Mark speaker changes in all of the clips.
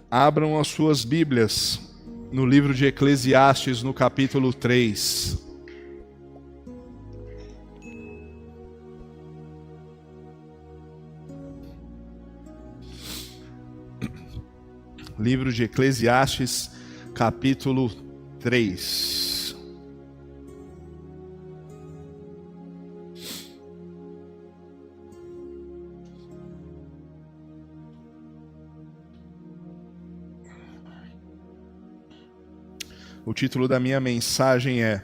Speaker 1: Abram as suas Bíblias no livro de Eclesiastes, no capítulo 3. Livro de Eclesiastes, capítulo 3. O título da minha mensagem é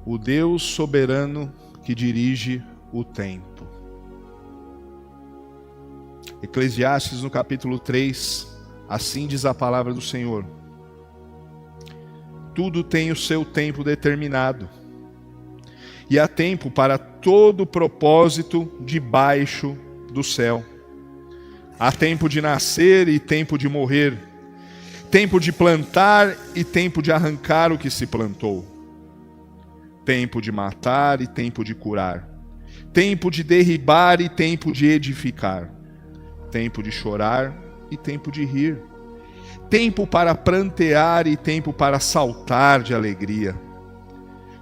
Speaker 1: O Deus Soberano que Dirige o Tempo. Eclesiastes, no capítulo 3, assim diz a palavra do Senhor: Tudo tem o seu tempo determinado, e há tempo para todo propósito debaixo do céu. Há tempo de nascer e tempo de morrer, tempo de plantar e tempo de arrancar o que se plantou, tempo de matar e tempo de curar, tempo de derribar e tempo de edificar, tempo de chorar e tempo de rir, tempo para prantear e tempo para saltar de alegria,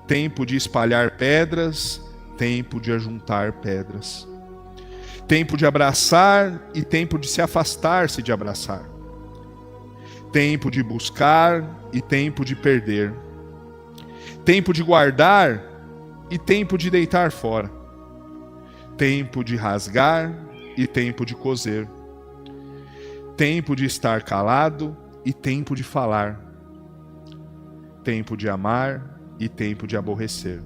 Speaker 1: tempo de espalhar pedras, tempo de ajuntar pedras, tempo de abraçar e tempo de se afastar-se de abraçar, tempo de buscar e tempo de perder, tempo de guardar e tempo de deitar fora, tempo de rasgar e tempo de coser, tempo de estar calado e tempo de falar, tempo de amar e tempo de aborrecer,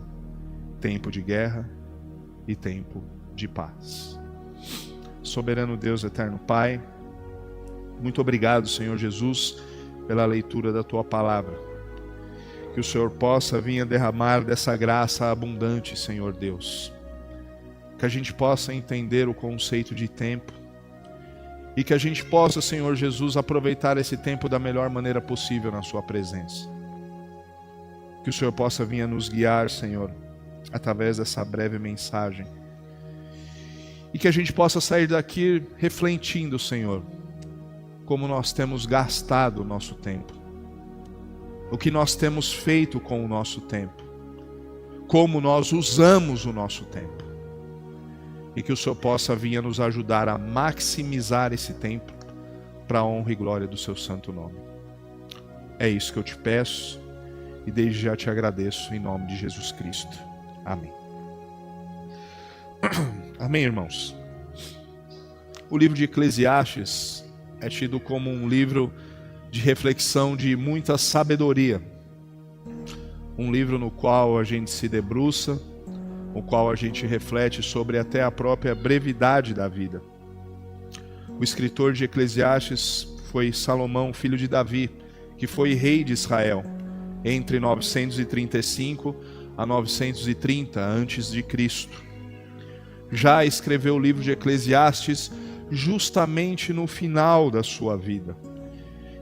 Speaker 1: tempo de guerra e tempo de paz. Soberano Deus, eterno Pai, muito obrigado, Senhor Jesus, pela leitura da Tua palavra. Que o Senhor possa vir a derramar dessa graça abundante, Senhor Deus. Que a gente possa entender o conceito de tempo. E que a gente possa, Senhor Jesus, aproveitar esse tempo da melhor maneira possível na Sua presença. Que o Senhor possa vir a nos guiar, Senhor, através dessa breve mensagem. E que a gente possa sair daqui refletindo, Senhor, como nós temos gastado o nosso tempo, o que nós temos feito com o nosso tempo, como nós usamos o nosso tempo, e que o Senhor possa vir a nos ajudar a maximizar esse tempo para a honra e glória do seu santo nome. É isso que eu te peço e desde já te agradeço em nome de Jesus Cristo. Amém. Amém, irmãos. O livro de Eclesiastes é tido como um livro de reflexão de muita sabedoria. Um livro no qual a gente se debruça, no qual a gente reflete sobre até a própria brevidade da vida. O escritor de Eclesiastes foi Salomão, filho de Davi, que foi rei de Israel entre 935 a 930 a.C. Já escreveu o livro de Eclesiastes justamente no final da sua vida.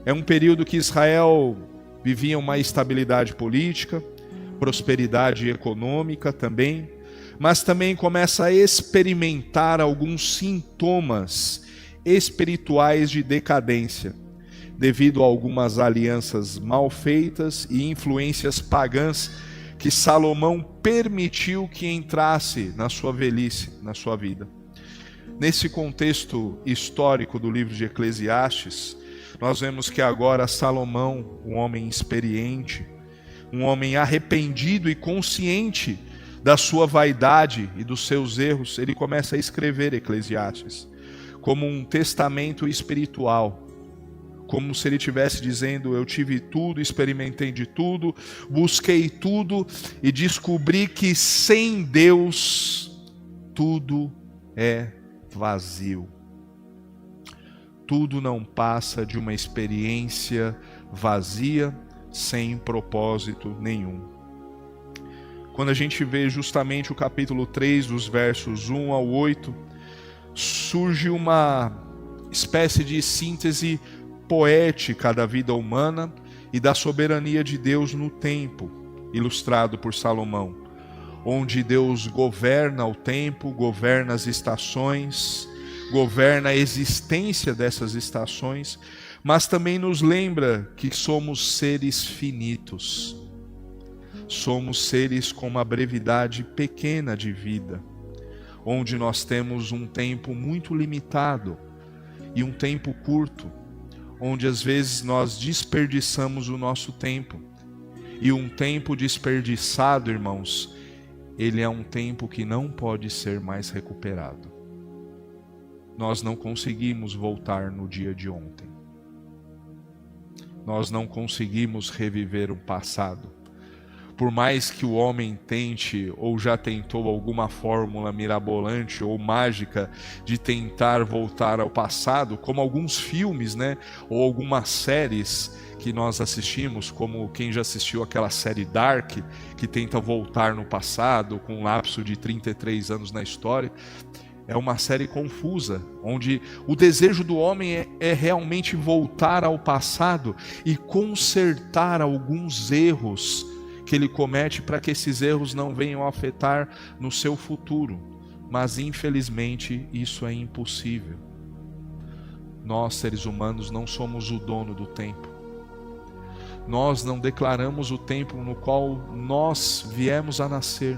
Speaker 1: É um período que Israel vivia uma estabilidade política, prosperidade econômica também, mas também começa a experimentar alguns sintomas espirituais de decadência, devido a algumas alianças mal feitas e influências pagãs que Salomão permitiu que entrasse na sua velhice, na sua vida. Nesse contexto histórico do livro de Eclesiastes, nós vemos que agora Salomão, um homem experiente, um homem arrependido e consciente da sua vaidade e dos seus erros, ele começa a escrever Eclesiastes como um testamento espiritual, como se ele estivesse dizendo: eu tive tudo, experimentei de tudo, busquei tudo e descobri que sem Deus tudo é vazio. Tudo não passa de uma experiência vazia, sem propósito nenhum. Quando a gente vê justamente o capítulo 3, dos versos 1 ao 8, surge uma espécie de síntese poética da vida humana e da soberania de Deus no tempo, ilustrado por Salomão, onde Deus governa o tempo, governa as estações, governa a existência dessas estações, mas também nos lembra que somos seres finitos. Somos seres com uma brevidade pequena de vida, onde nós temos um tempo muito limitado e um tempo curto, onde às vezes nós desperdiçamos o nosso tempo. E um tempo desperdiçado, irmãos, ele é um tempo que não pode ser mais recuperado. Nós não conseguimos voltar no dia de ontem. Nós não conseguimos reviver o passado. Por mais que o homem tente ou já tentou alguma fórmula mirabolante ou mágica de tentar voltar ao passado, como alguns filmes, né, ou algumas séries que nós assistimos, como quem já assistiu aquela série Dark, que tenta voltar no passado com um lapso de 33 anos na história, é uma série confusa, onde o desejo do homem é realmente voltar ao passado e consertar alguns erros que ele comete para que esses erros não venham a afetar no seu futuro. Mas infelizmente isso é impossível. Nós, seres humanos, não somos o dono do tempo. Nós não declaramos o tempo no qual nós viemos a nascer.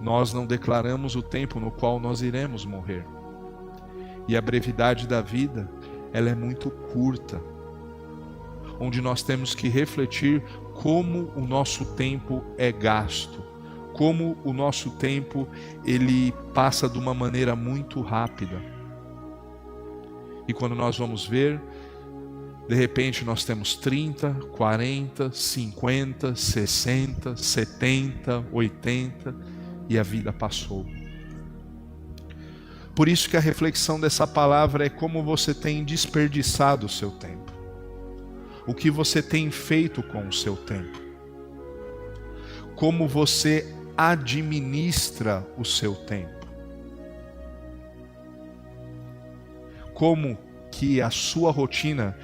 Speaker 1: Nós não declaramos o tempo no qual nós iremos morrer. E a brevidade da vida, ela é muito curta, onde nós temos que refletir como o nosso tempo é gasto, como o nosso tempo ele passa de uma maneira muito rápida. E quando nós vamos ver, de repente nós temos 30, 40, 50, 60, 70, 80 e a vida passou. Por isso que a reflexão dessa palavra é como você tem desperdiçado o seu tempo. O que você tem feito com o seu tempo? Como você administra o seu tempo? Como que a sua rotina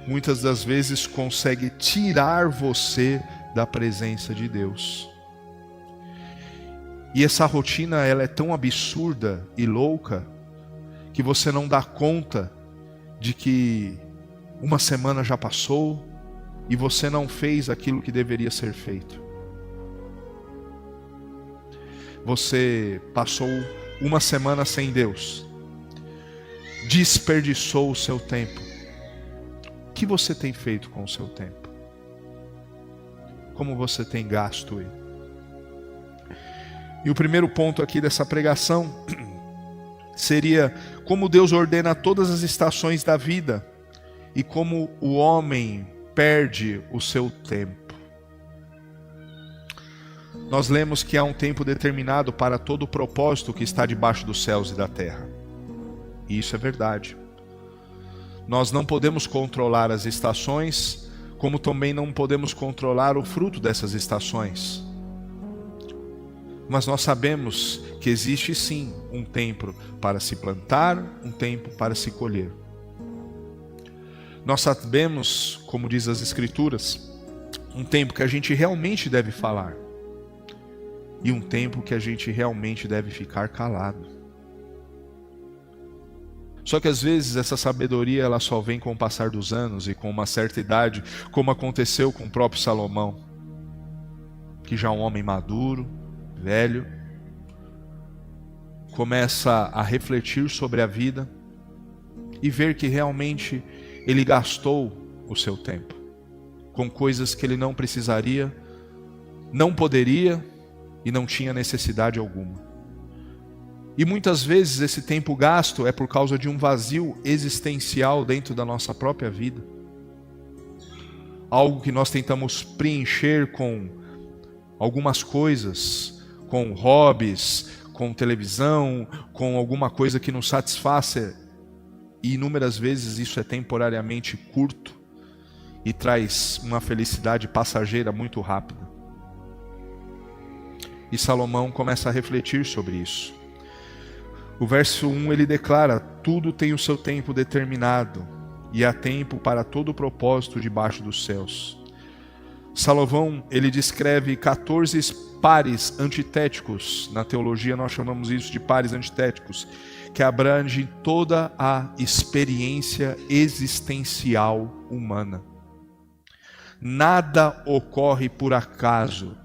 Speaker 1: muitas das vezes consegue tirar você da presença de Deus? E essa rotina, ela é tão absurda e louca que você não dá conta de que uma semana já passou e você não fez aquilo que deveria ser feito. Você passou uma semana sem Deus, desperdiçou o seu tempo. O que você tem feito com o seu tempo? Como você tem gasto ele? E o primeiro ponto aqui dessa pregação seria como Deus ordena todas as estações da vida e como o homem perde o seu tempo. Nós lemos que há um tempo determinado para todo o propósito que está debaixo dos céus e da terra. E isso é verdade. Nós não podemos controlar as estações, como também não podemos controlar o fruto dessas estações. Mas nós sabemos que existe sim um tempo para se plantar, um tempo para se colher. Nós sabemos, como diz as Escrituras, um tempo que a gente realmente deve falar e um tempo que a gente realmente deve ficar calado. Só que às vezes essa sabedoria ela só vem com o passar dos anos e com uma certa idade, como aconteceu com o próprio Salomão, que já é um homem maduro, velho, começa a refletir sobre a vida e ver que realmente ele gastou o seu tempo com coisas que ele não precisaria, não poderia e não tinha necessidade alguma. E muitas vezes esse tempo gasto é por causa de um vazio existencial dentro da nossa própria vida. Algo que nós tentamos preencher com algumas coisas, com hobbies, com televisão, com alguma coisa que nos satisfaça. E inúmeras vezes isso é temporariamente curto e traz uma felicidade passageira muito rápida. E Salomão começa a refletir sobre isso. O verso 1 ele declara: tudo tem o seu tempo determinado e há tempo para todo o propósito debaixo dos céus. Salomão ele descreve 14 pares antitéticos. Na teologia nós chamamos isso de pares antitéticos, que abrange toda a experiência existencial humana. Nada ocorre por acaso,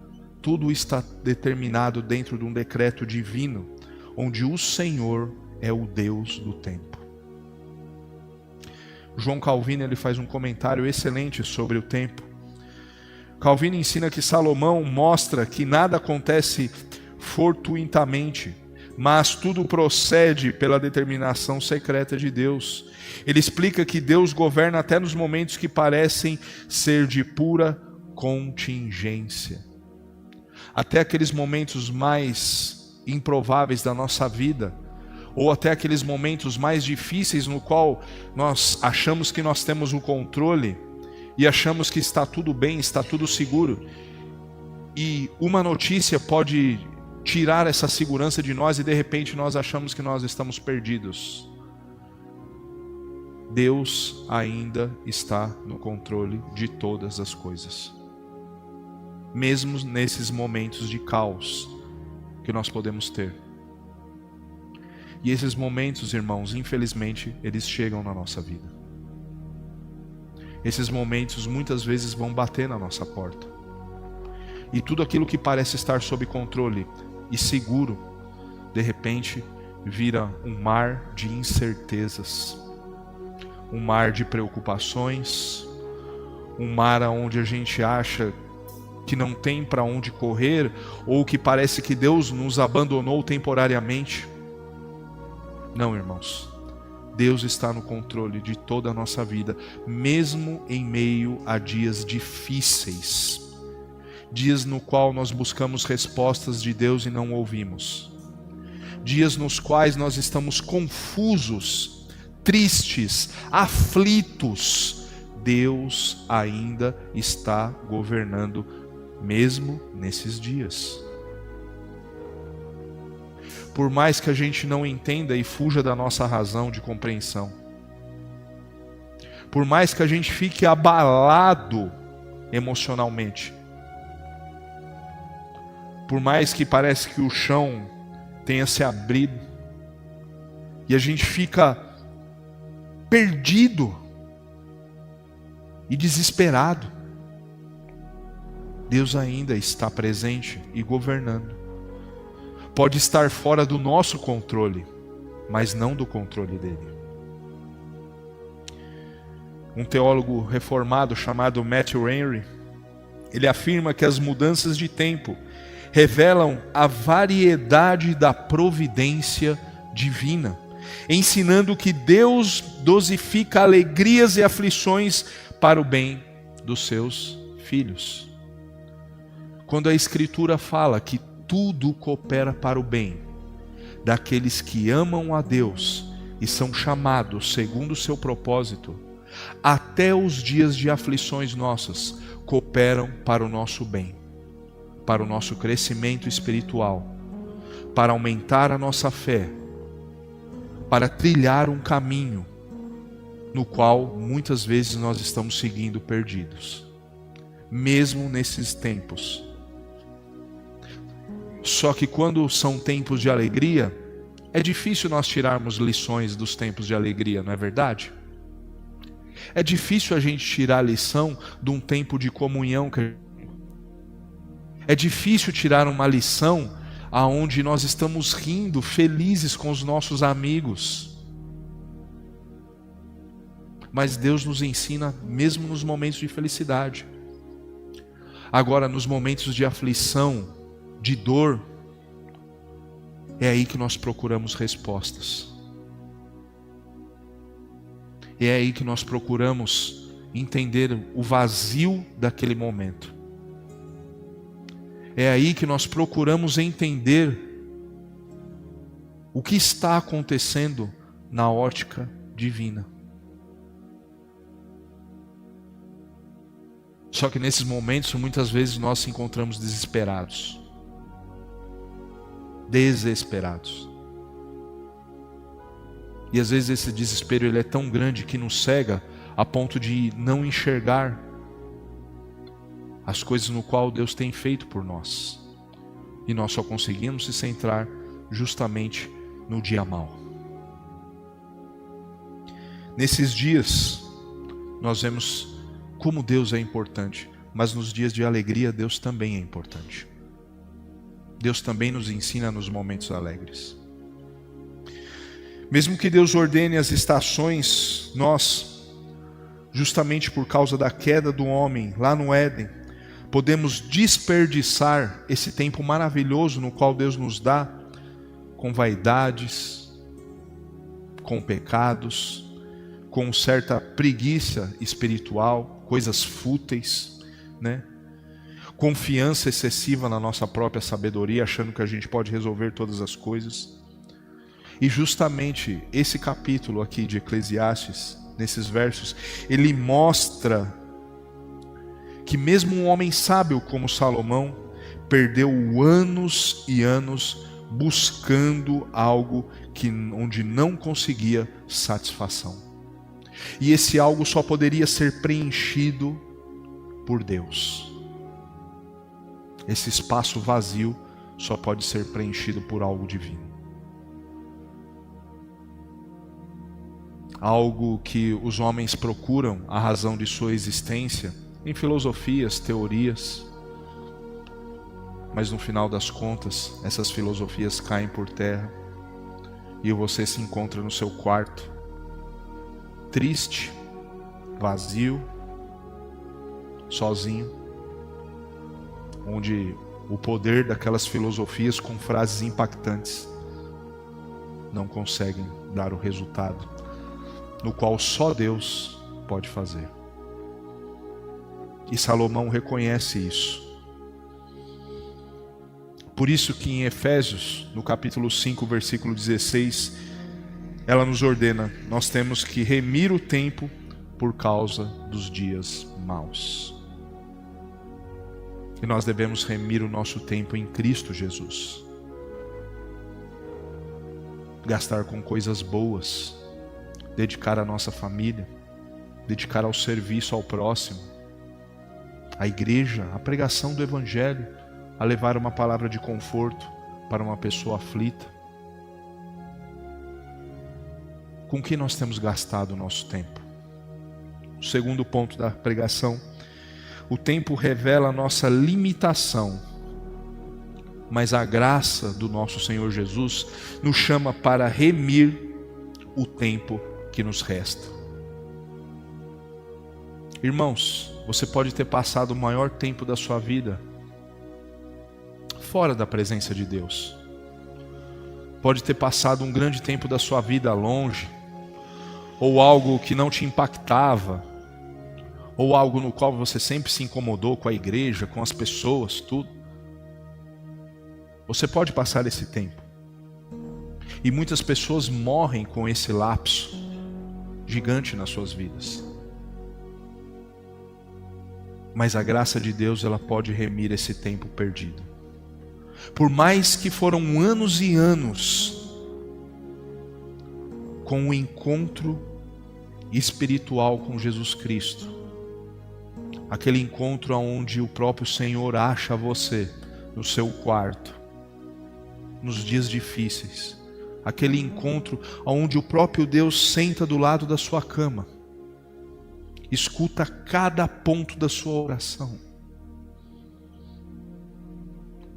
Speaker 1: tudo está determinado dentro de um decreto divino, onde o Senhor é o Deus do tempo. João Calvino ele faz um comentário excelente sobre o tempo. Calvino ensina que Salomão mostra que nada acontece fortuitamente, mas tudo procede pela determinação secreta de Deus. Ele explica que Deus governa até nos momentos que parecem ser de pura contingência. Até aqueles momentos mais improváveis da nossa vida, ou até aqueles momentos mais difíceis no qual nós achamos que nós temos o controle e achamos que está tudo bem, está tudo seguro. E uma notícia pode tirar essa segurança de nós e de repente nós achamos que nós estamos perdidos. Deus ainda está no controle de todas as coisas. Mesmo nesses momentos de caos que nós podemos ter. E esses momentos, irmãos, infelizmente, eles chegam na nossa vida. Esses momentos muitas vezes vão bater na nossa porta. E tudo aquilo que parece estar sob controle e seguro, de repente, vira um mar de incertezas, um mar de preocupações, um mar onde a gente acha que não tem para onde correr, ou que parece que Deus nos abandonou temporariamente. Não, irmãos. Deus está no controle de toda a nossa vida, mesmo em meio a dias difíceis. Dias no qual nós buscamos respostas de Deus e não ouvimos. Dias nos quais nós estamos confusos, tristes, aflitos. Deus ainda está governando, mesmo nesses dias. Por mais que a gente não entenda e fuja da nossa razão de compreensão, por mais que a gente fique abalado emocionalmente, por mais que parece que o chão tenha se abrido e a gente fica perdido e desesperado, Deus ainda está presente e governando. Pode estar fora do nosso controle, mas não do controle dele. Um teólogo reformado chamado Matthew Henry, ele afirma que as mudanças de tempo revelam a variedade da providência divina, ensinando que Deus dosifica alegrias e aflições para o bem dos seus filhos. Quando a Escritura fala que tudo coopera para o bem daqueles que amam a Deus e são chamados segundo o seu propósito, até os dias de aflições nossas cooperam para o nosso bem, para o nosso crescimento espiritual, para aumentar a nossa fé, para trilhar um caminho no qual muitas vezes nós estamos seguindo perdidos, mesmo nesses tempos. Só que quando são tempos de alegria, é difícil nós tirarmos lições dos tempos de alegria, não é verdade? É difícil a gente tirar a lição de um tempo de comunhão. É difícil tirar uma lição aonde nós estamos rindo, felizes com os nossos amigos. Mas Deus nos ensina mesmo nos momentos de felicidade. Agora, nos momentos de aflição, de dor, é aí que nós procuramos respostas. É aí que nós procuramos entender o vazio daquele momento. É aí que nós procuramos entender o que está acontecendo na ótica divina. Só que nesses momentos, muitas vezes nós nos encontramos desesperados. E às vezes esse desespero ele é tão grande que nos cega a ponto de não enxergar as coisas no qual Deus tem feito por nós. E nós só conseguimos se centrar justamente no dia mau. Nesses dias, nós vemos como Deus é importante, mas nos dias de alegria, Deus também é importante. Deus também nos ensina nos momentos alegres. Mesmo que Deus ordene as estações, nós, justamente por causa da queda do homem lá no Éden, podemos desperdiçar esse tempo maravilhoso no qual Deus nos dá, com vaidades, com pecados, com certa preguiça espiritual, coisas fúteis, né? Confiança excessiva na nossa própria sabedoria, achando que a gente pode resolver todas as coisas. E justamente esse capítulo aqui de Eclesiastes, nesses versos, ele mostra que mesmo um homem sábio como Salomão perdeu anos e anos buscando algo onde não conseguia satisfação. E esse algo só poderia ser preenchido por Deus. Esse espaço vazio só pode ser preenchido por algo divino. Algo que os homens procuram a razão de sua existência em filosofias, teorias, mas no final das contas, essas filosofias caem por terra e você se encontra no seu quarto, triste, vazio, sozinho, onde o poder daquelas filosofias com frases impactantes não conseguem dar o resultado no qual só Deus pode fazer. E Salomão reconhece isso. Por isso que em Efésios, no capítulo 5, versículo 16, ela nos ordena, nós temos que remir o tempo por causa dos dias maus. E nós devemos remir o nosso tempo em Cristo Jesus. Gastar com coisas boas, dedicar à nossa família, dedicar ao serviço ao próximo, à igreja, à pregação do Evangelho, a levar uma palavra de conforto para uma pessoa aflita. Com que nós temos gastado o nosso tempo? O segundo ponto da pregação: o tempo revela a nossa limitação, mas a graça do nosso Senhor Jesus nos chama para remir o tempo que nos resta. Irmãos, você pode ter passado o maior tempo da sua vida fora da presença de Deus. Pode ter passado um grande tempo da sua vida longe, ou algo que não te impactava, ou algo no qual você sempre se incomodou com a igreja, com as pessoas, tudo. Você pode passar esse tempo. E muitas pessoas morrem com esse lapso gigante nas suas vidas. Mas a graça de Deus, ela pode remir esse tempo perdido. Por mais que foram anos e anos com o encontro espiritual com Jesus Cristo, aquele encontro onde o próprio Senhor acha você no seu quarto, nos dias difíceis, aquele encontro onde o próprio Deus senta do lado da sua cama, escuta cada ponto da sua oração.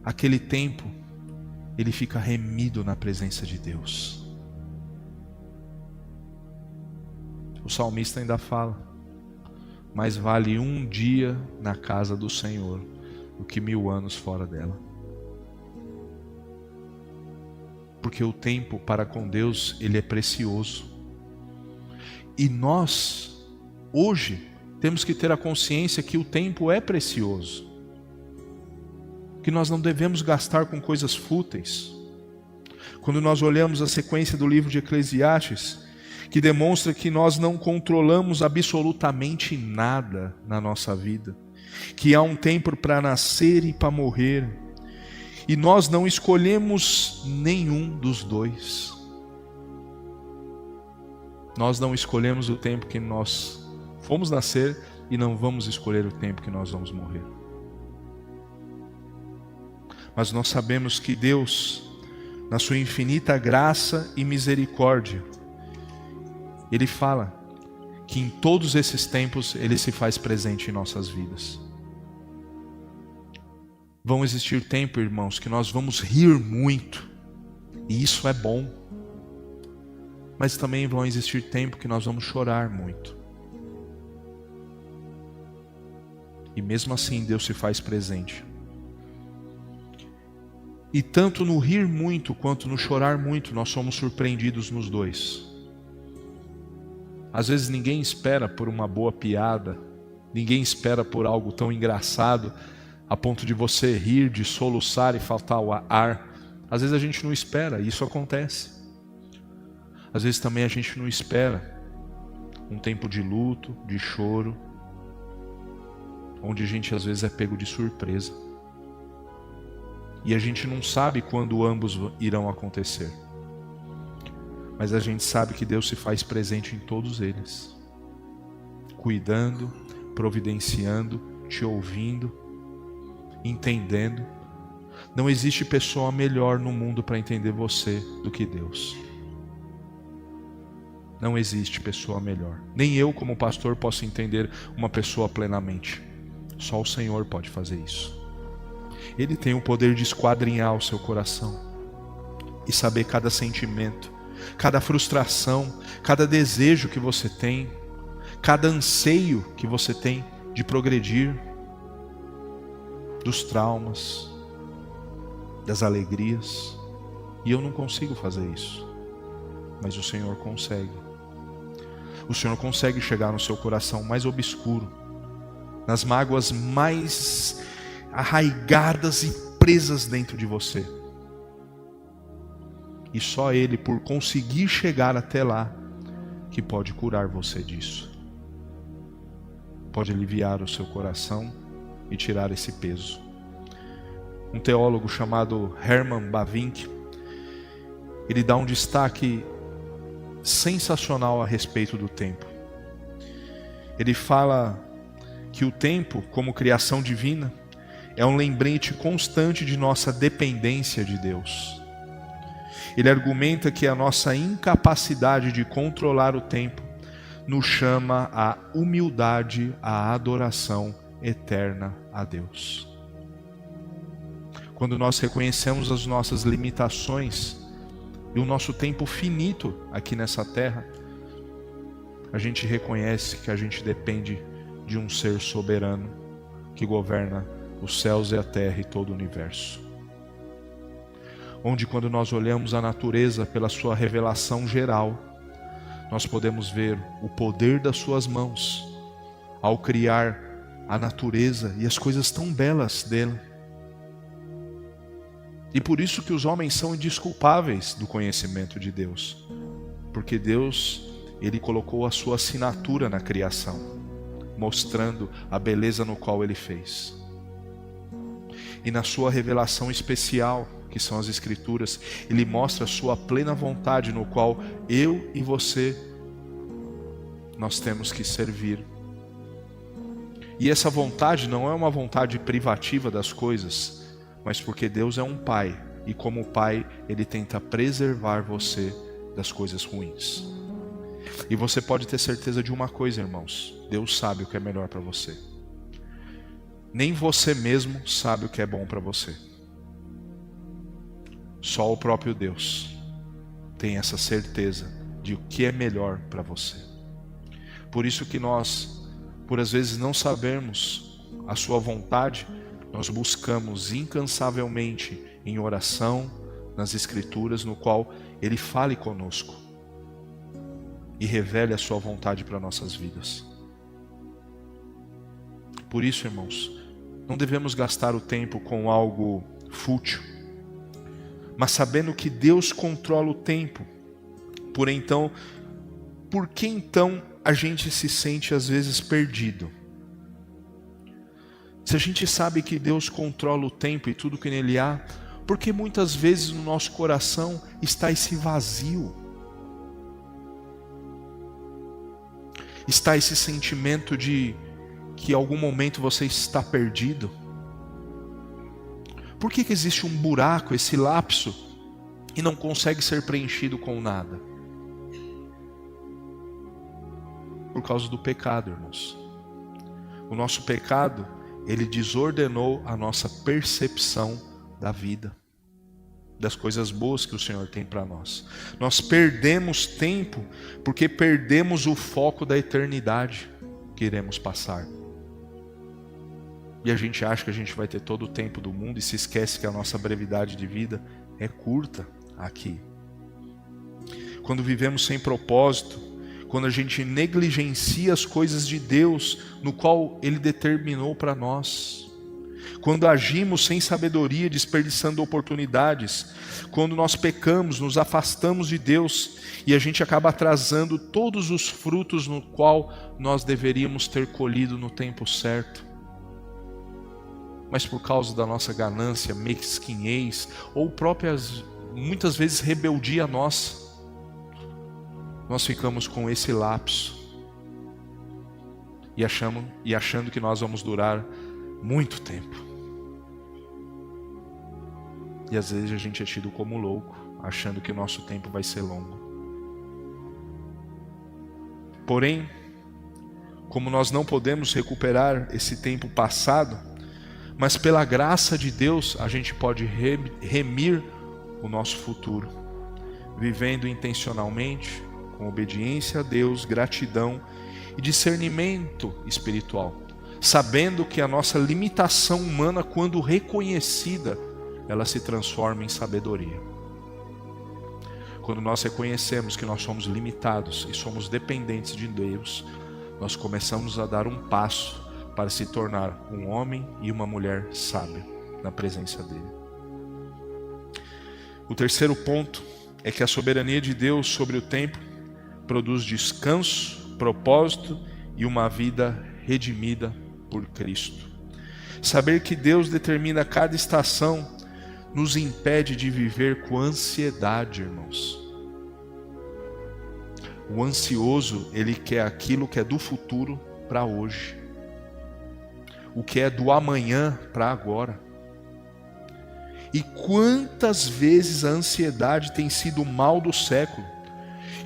Speaker 1: Aquele tempo, ele fica remido na presença de Deus. O salmista ainda fala: mais vale um dia na casa do Senhor do que 1000 anos fora dela. Porque o tempo para com Deus, ele é precioso. E nós, hoje, temos que ter a consciência que o tempo é precioso. Que nós não devemos gastar com coisas fúteis. Quando nós olhamos a sequência do livro de Eclesiastes, que demonstra que nós não controlamos absolutamente nada na nossa vida, que há um tempo para nascer e para morrer, e nós não escolhemos nenhum dos dois. Nós não escolhemos o tempo que nós fomos nascer e não vamos escolher o tempo que nós vamos morrer. Mas nós sabemos que Deus, na sua infinita graça e misericórdia, Ele fala que em todos esses tempos Ele se faz presente em nossas vidas. Vão existir tempos, irmãos, que nós vamos rir muito, e isso é bom. Mas também vão existir tempos que nós vamos chorar muito. E mesmo assim Deus se faz presente. E tanto no rir muito quanto no chorar muito, nós somos surpreendidos nos dois. Às vezes ninguém espera por uma boa piada, ninguém espera por algo tão engraçado, a ponto de você rir, de soluçar e faltar o ar. Às vezes a gente não espera, e isso acontece. Às vezes também a gente não espera um tempo de luto, de choro, onde a gente às vezes é pego de surpresa. E a gente não sabe quando ambos irão acontecer. Mas a gente sabe que Deus se faz presente em todos eles, cuidando, providenciando, te ouvindo, entendendo. Não existe pessoa melhor no mundo para entender você do que Deus. Não existe pessoa melhor. Nem eu, como pastor, posso entender uma pessoa plenamente. Só o Senhor pode fazer isso. Ele tem o poder de esquadrinhar o seu coração e saber cada sentimento, cada frustração, cada desejo que você tem, cada anseio que você tem de progredir, dos traumas, das alegrias. E eu não consigo fazer isso, mas o Senhor consegue. O Senhor consegue chegar no seu coração mais obscuro, nas mágoas mais arraigadas e presas dentro de você. E só Ele, por conseguir chegar até lá, que pode curar você disso. Pode aliviar o seu coração e tirar esse peso. Um teólogo chamado Herman Bavinck, ele dá um destaque sensacional a respeito do tempo. Ele fala que o tempo, como criação divina, é um lembrete constante de nossa dependência de Deus. Ele argumenta que a nossa incapacidade de controlar o tempo nos chama à humildade, à adoração eterna a Deus. Quando nós reconhecemos as nossas limitações e o nosso tempo finito aqui nessa terra, a gente reconhece que a gente depende de um ser soberano que governa os céus e a terra e todo o universo. Onde, quando nós olhamos a natureza pela sua revelação geral, nós podemos ver o poder das suas mãos ao criar a natureza e as coisas tão belas dele. E por isso que os homens são indesculpáveis do conhecimento de Deus, porque Deus, Ele colocou a sua assinatura na criação, mostrando a beleza no qual Ele fez. E na sua revelação especial, que são as Escrituras, Ele mostra a sua plena vontade, no qual eu e você, nós temos que servir. E essa vontade não é uma vontade privativa das coisas, mas porque Deus é um Pai, e como Pai, Ele tenta preservar você das coisas ruins. E você pode ter certeza de uma coisa, irmãos: Deus sabe o que é melhor para você. Nem você mesmo sabe o que é bom para você. Só o próprio Deus tem essa certeza de o que é melhor para você. Por isso que nós, por às vezes não sabermos a sua vontade, nós buscamos incansavelmente em oração, nas Escrituras, no qual Ele fale conosco e revele a sua vontade para nossas vidas. Por isso, irmãos, não devemos gastar o tempo com algo fútil, mas sabendo que Deus controla o tempo. Por que então a gente se sente às vezes perdido? Se a gente sabe que Deus controla o tempo e tudo que nele há, por que muitas vezes no nosso coração está esse vazio? Está esse sentimento de que em algum momento você está perdido? Por que existe um buraco, esse lapso, e não consegue ser preenchido com nada? por causa do pecado, irmãos. O nosso pecado, ele desordenou a nossa percepção da vida, das coisas boas que o Senhor tem para nós. Nós perdemos tempo porque perdemos o foco da eternidade que iremos passar. E a gente acha que a gente vai ter todo o tempo do mundo e se esquece que a nossa brevidade de vida é curta aqui. Quando vivemos sem propósito, quando a gente negligencia as coisas de Deus, no qual Ele determinou para nós. Quando agimos sem sabedoria, desperdiçando oportunidades. Quando nós pecamos, nos afastamos de Deus e a gente acaba atrasando todos os frutos no qual nós deveríamos ter colhido no tempo certo. Mas por causa da nossa ganância, mesquinhez ou próprias, muitas vezes, rebeldia nossa, nós ficamos com esse lapso e achando que nós vamos durar muito tempo. E às vezes a gente é tido como louco, achando que o nosso tempo vai ser longo. Porém, como nós não podemos recuperar esse tempo passado, mas pela graça de Deus a gente pode remir o nosso futuro, vivendo intencionalmente, com obediência a Deus, gratidão e discernimento espiritual, sabendo que a nossa limitação humana, quando reconhecida, ela se transforma em sabedoria. Quando nós reconhecemos que nós somos limitados e somos dependentes de Deus, nós começamos a dar um passo para se tornar um homem e uma mulher sábia na presença dele. O terceiro ponto é que a soberania de Deus sobre o tempo produz descanso, propósito e uma vida redimida por Cristo. Saber que Deus determina cada estação nos impede de viver com ansiedade, irmãos. O ansioso, ele quer aquilo que é do futuro para hoje. O que é do amanhã para agora. E quantas vezes a ansiedade tem sido o mal do século?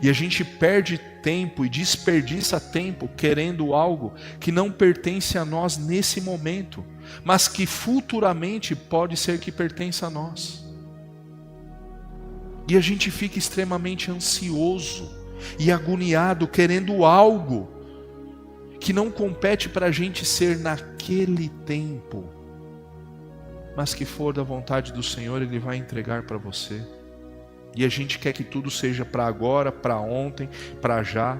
Speaker 1: E a gente perde tempo e desperdiça tempo querendo algo que não pertence a nós nesse momento, mas que futuramente pode ser que pertença a nós. E a gente fica extremamente ansioso e agoniado querendo algo que não compete para a gente ser naquele tempo, mas que for da vontade do Senhor, Ele vai entregar para você. E a gente quer que tudo seja para agora, para ontem, para já.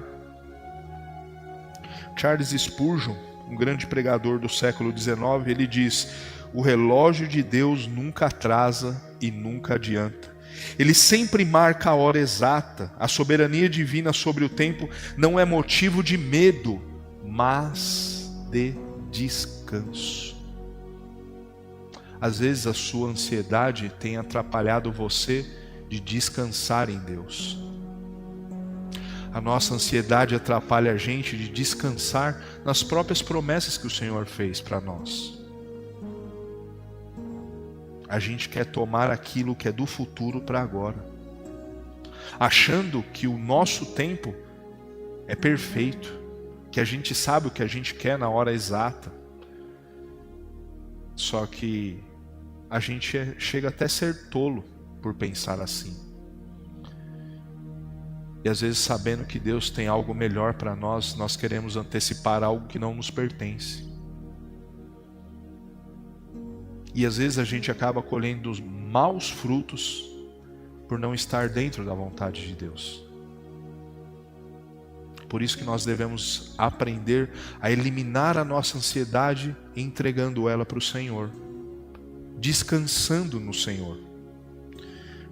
Speaker 1: Charles Spurgeon, um grande pregador do século XIX, ele diz: o relógio de Deus nunca atrasa e nunca adianta. Ele sempre marca a hora exata. A soberania divina sobre o tempo não é motivo de medo, mas de descanso. Às vezes a sua ansiedade tem atrapalhado você de descansar em Deus. A nossa ansiedade atrapalha a gente de descansar nas próprias promessas que o Senhor fez para nós. A gente quer tomar aquilo que é do futuro para agora, achando que o nosso tempo é perfeito, que a gente sabe o que a gente quer na hora exata. Só que a gente chega até a ser tolo por pensar assim. E às vezes, sabendo que Deus tem algo melhor para nós, nós queremos antecipar algo que não nos pertence. E às vezes a gente acaba colhendo os maus frutos por não estar dentro da vontade de Deus. Por isso que nós devemos aprender a eliminar a nossa ansiedade, entregando ela para o Senhor, descansando no Senhor.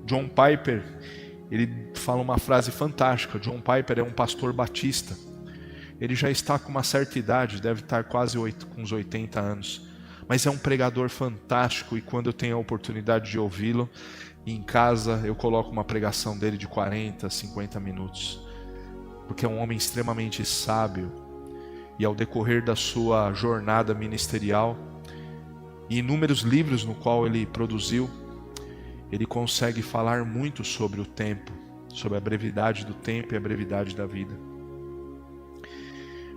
Speaker 1: John Piper, ele fala uma frase fantástica. John Piper é um pastor batista. Ele já está com uma certa idade, deve estar quase com uns 80 anos. Mas é um pregador fantástico, e quando eu tenho a oportunidade de ouvi-lo, em casa eu coloco uma pregação dele de 40, 50 minutos. Porque é um homem extremamente sábio, e ao decorrer da sua jornada ministerial, e inúmeros livros no qual ele produziu, ele consegue falar muito sobre o tempo, sobre a brevidade do tempo e a brevidade da vida.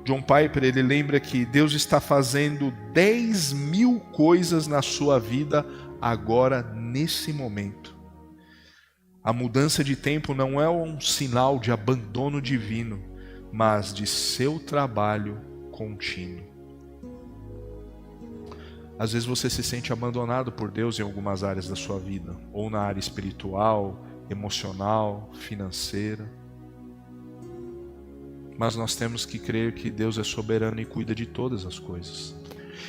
Speaker 1: John Piper, ele lembra que Deus está fazendo 10.000 coisas na sua vida agora, nesse momento. A mudança de tempo não é um sinal de abandono divino, mas de seu trabalho contínuo. Às vezes você se sente abandonado por Deus em algumas áreas da sua vida, ou na área espiritual, emocional, financeira. Mas nós temos que crer que Deus é soberano e cuida de todas as coisas.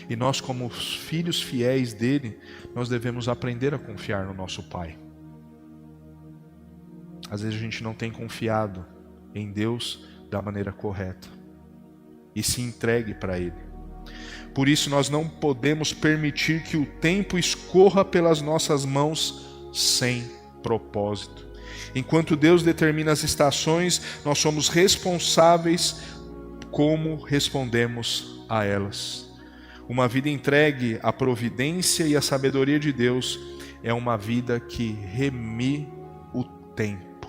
Speaker 1: E nós, como filhos fiéis dele, nós devemos aprender a confiar no nosso Pai. Às vezes a gente não tem confiado em Deus da maneira correta e se entregue para Ele. Por isso nós não podemos permitir que o tempo escorra pelas nossas mãos sem propósito. Enquanto Deus determina as estações, nós somos responsáveis como respondemos a elas. Uma vida entregue à providência e à sabedoria de Deus é uma vida que reme o tempo,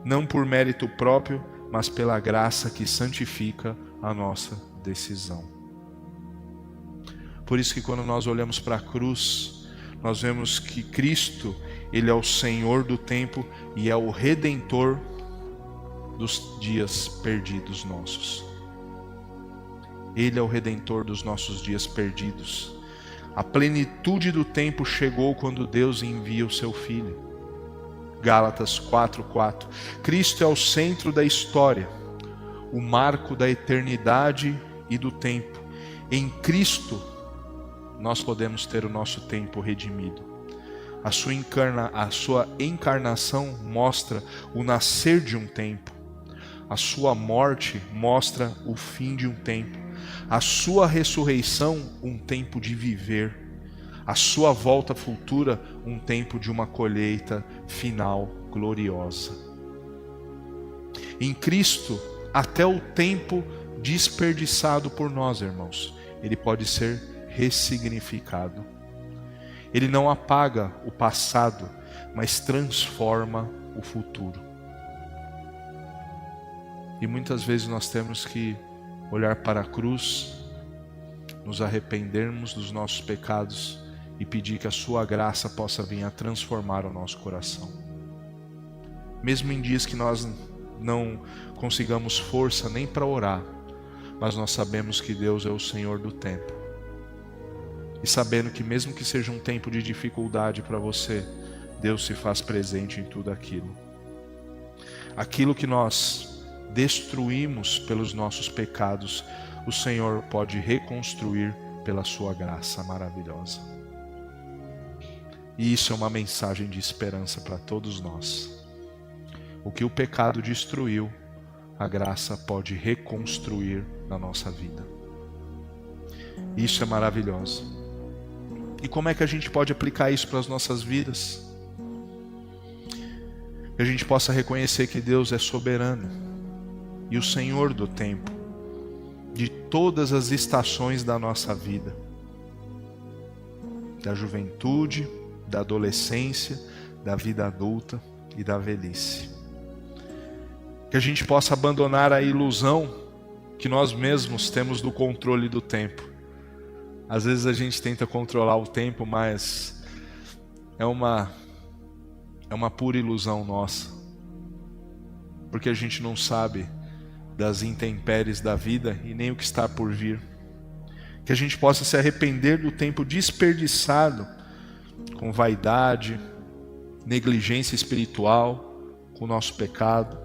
Speaker 1: não por mérito próprio, mas pela graça que santifica a nossa decisão. Por isso que quando nós olhamos para a cruz, nós vemos que Cristo, Ele é o Senhor do tempo e é o Redentor dos dias perdidos nossos. Ele é o Redentor dos nossos dias perdidos. A plenitude do tempo chegou quando Deus envia o seu Filho. Gálatas 4:4. Cristo é o centro da história, o marco da eternidade e do tempo. Em Cristo, nós podemos ter o nosso tempo redimido. A sua encarnação mostra o nascer de um tempo. A sua morte mostra o fim de um tempo. A sua ressurreição, um tempo de viver. A sua volta futura, um tempo de uma colheita final gloriosa. Em Cristo, até o tempo desperdiçado por nós, irmãos, ele pode ser ressignificado. Ele não apaga o passado, mas transforma o futuro. E muitas vezes nós temos que olhar para a cruz, nos arrependermos dos nossos pecados e pedir que a sua graça possa vir a transformar o nosso coração. Mesmo em dias que nós não consigamos força nem para orar, mas nós sabemos que Deus é o Senhor do tempo. E sabendo que mesmo que seja um tempo de dificuldade para você, Deus se faz presente em tudo aquilo. Aquilo que nós destruímos pelos nossos pecados, o Senhor pode reconstruir pela sua graça maravilhosa. E isso é uma mensagem de esperança para todos nós. O que o pecado destruiu, a graça pode reconstruir na nossa vida. Isso é maravilhoso. E como é que a gente pode aplicar isso para as nossas vidas? Que a gente possa reconhecer que Deus é soberano e o Senhor do tempo, de todas as estações da nossa vida, da juventude, da adolescência, da vida adulta e da velhice. Que a gente possa abandonar a ilusão que nós mesmos temos do controle do tempo. Às vezes a gente tenta controlar o tempo, mas é uma pura ilusão nossa. Porque a gente não sabe das intempéries da vida e nem o que está por vir. Que a gente possa se arrepender do tempo desperdiçado com vaidade, negligência espiritual, com o nosso pecado.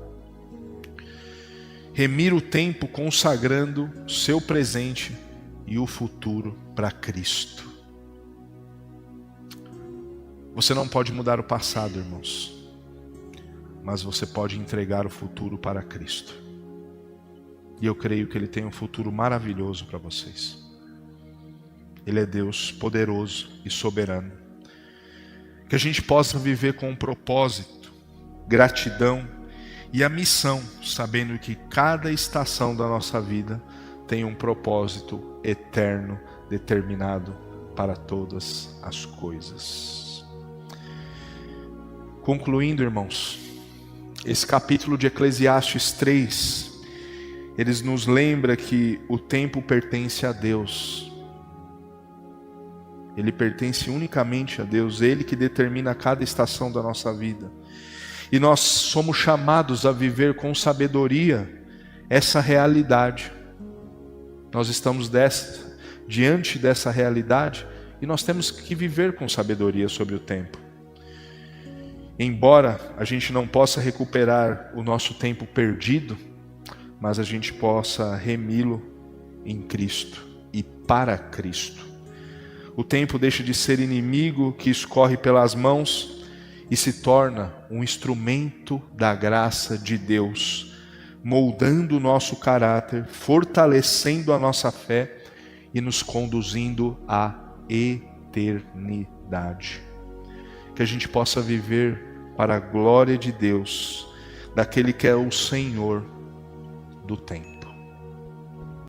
Speaker 1: Remir o tempo consagrando seu presente e o futuro para Cristo. Você não pode mudar o passado, irmãos, mas você pode entregar o futuro para Cristo. E eu creio que Ele tem um futuro maravilhoso para vocês. Ele é Deus poderoso e soberano. Que a gente possa viver com um propósito, gratidão e a missão, sabendo que cada estação da nossa vida tem um propósito eterno, determinado para todas as coisas. Concluindo, irmãos, esse capítulo de Eclesiastes 3, eles nos lembram que o tempo pertence a Deus. Ele pertence unicamente a Deus, Ele que determina cada estação da nossa vida. E nós somos chamados a viver com sabedoria essa realidade. Nós estamos diante dessa realidade e nós temos que viver com sabedoria sobre o tempo. Embora a gente não possa recuperar o nosso tempo perdido, mas a gente possa remi-lo em Cristo e para Cristo. O tempo deixa de ser inimigo que escorre pelas mãos e se torna um instrumento da graça de Deus, moldando o nosso caráter, fortalecendo a nossa fé e nos conduzindo à eternidade. Que a gente possa viver para a glória de Deus, daquele que é o Senhor do tempo.